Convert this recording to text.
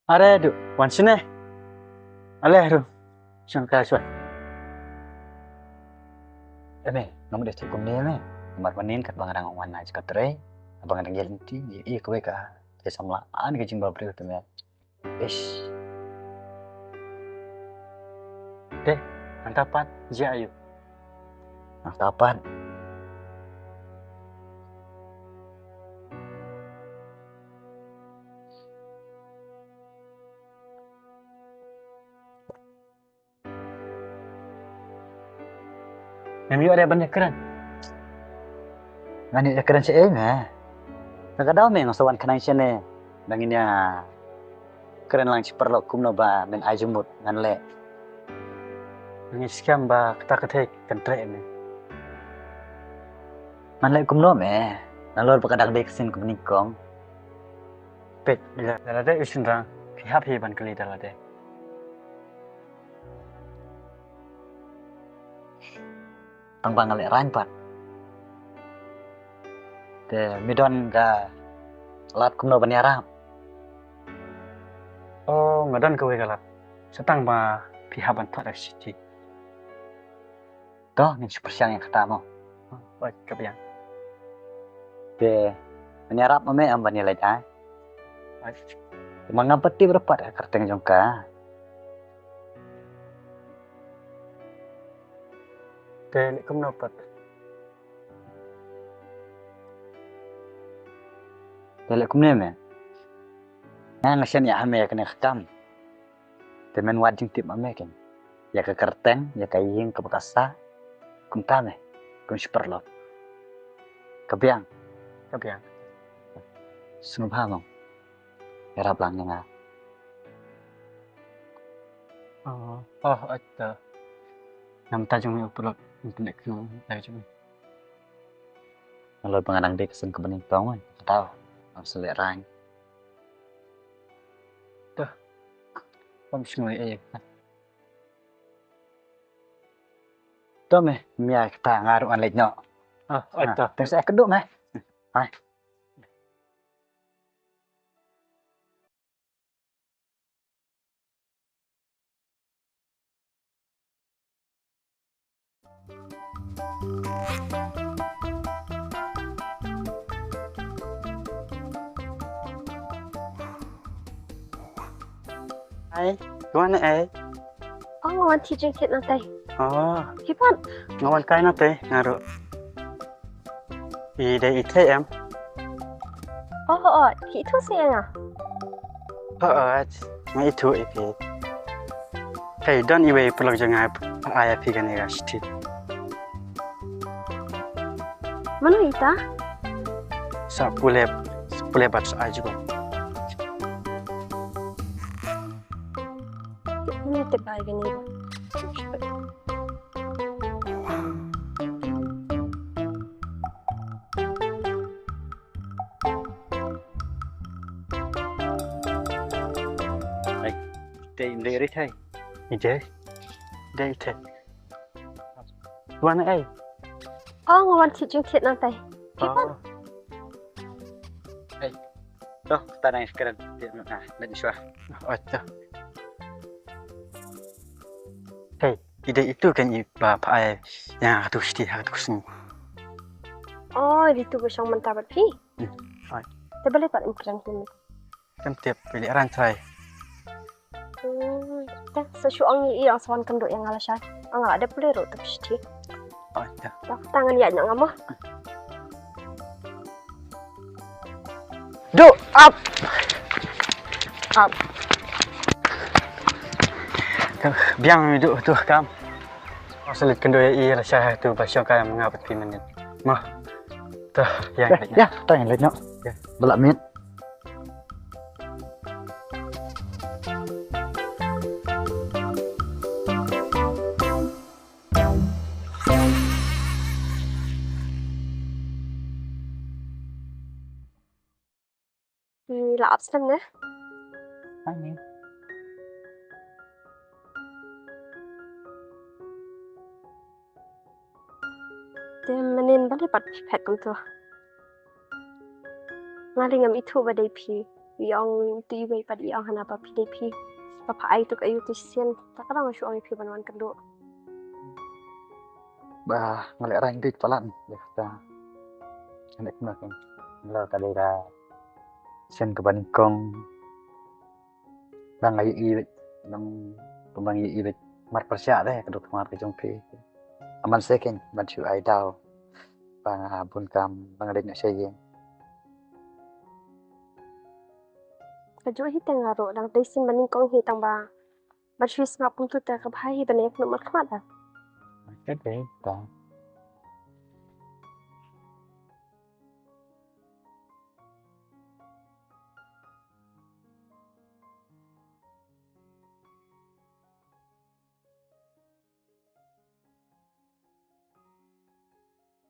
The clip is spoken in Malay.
Are du, wan sini. Ale ru. Sangka suat. Me, kamu udah cukup nih, me. Nomor manin kat bang rang wan aja kat tray. Abang rang jalan ti, iya kowe ka. Saya samlaan ke jimba beri tu me. Ish, Deh, mantapat. Jayu. nak kapan? Memi ada banyak keren. Ngani keren si me. Nakadaw me ngasawan kanang siya ne. Nangin niya keren lang si perlo kumno ba men ajumut nganle. Nangis scam ba kita ketek kentre me. Nganle kumno me. Nalor pakadang dek sin kumnikong. Pet, bila deh usin rang. Pihap hiban kali dalam deh. Pang ngale rain pat. Te midon ka lat kumno baniara. Oh, ngadan kowe galap. Setang ba pihaban tak ada siti. Toh ngin super siang yang kata mo. Oh, kebiang. Te baniara me am banilai ai. Mga peti berapa karteng jongka. Deh, kum nopat. Tele kumne me. Nah ngasian ya ame kena kham. Temen wajing tip ame kan. Ya ke karteng, ya ke ying ke bekasa. Kum tame. Kum super lo. Kebiang. Kebiang. Sunu paham. Era belangnya nga. Oh, ada. Nam tajung yang pelok. Internet ku tajung. Kalau pengadang dek kesen kebening tong, tahu. Am selek rang. Om semua eh. Tuh me, mia kita ngaruh an lek nyok. Oh, ada. Terus saya keduk me. Hai. Hai, gimana eh? Oh, ngawan teaching kit nanti. Oh, Hipan. ngawan kai nate ngaruh. Ide ITM. Oh, itu sih ya. Ngai itu IP. Hey, dan iwe pelok jangan ayah pikan ya siti. Mana ita? Sepuluh bat aja kok. Ini tebai gini. Ide ide thay. Ide thay. Gimana eh? Oh, ngawan teaching kit nanti. Oh. Hey. Tuh, kita nangis keren. Nah, dan iswa. Ada. Hey, ide itu kan bapak ayah yang aku siti aku sini. Oh, itu besang mentabat pi. Hai. Terbalik pak impian ini. Kan tiap pilih rantai. Dah, sesuatu yang sawan kenduk yang alasan. Enggak ada peluru tapi siti. Ada. Dah, tangan ya nak ngamah. Do up. Up. Biang itu tuh kam. Asal kendo ya iya rasa tu pasal kaya mengapat pi menit. Mah. Tuh yang Ya, tanya lek nyok. Ya. Belak mit. Lah absen ya. Angin. Dia menin balik pat pipet tu. Ngali ngam itu badai pi. Yang tu ibai pada yang hana pa PDP. Papa ai tu kayu tu sian. Tak kadang masuk ang ipi banwan kendo. Bah, ngalek rang dik palan. Dia kata, anak kena kan. Ngelak ka daerah. Sen ke Bangkong. Bang ayu ibet. Nang pembang ayu ibet. Mar persyak deh, kedok mar ke jongpe. Aman second, ban syu ai dao. Bang abun kam, bang adek nak saya. Kaju hi tengaro lang taisin maning kong hi tang ba. Ba shui sma pun tu ta ka bhai hi banek no mat khmat. Cái đấy, ta.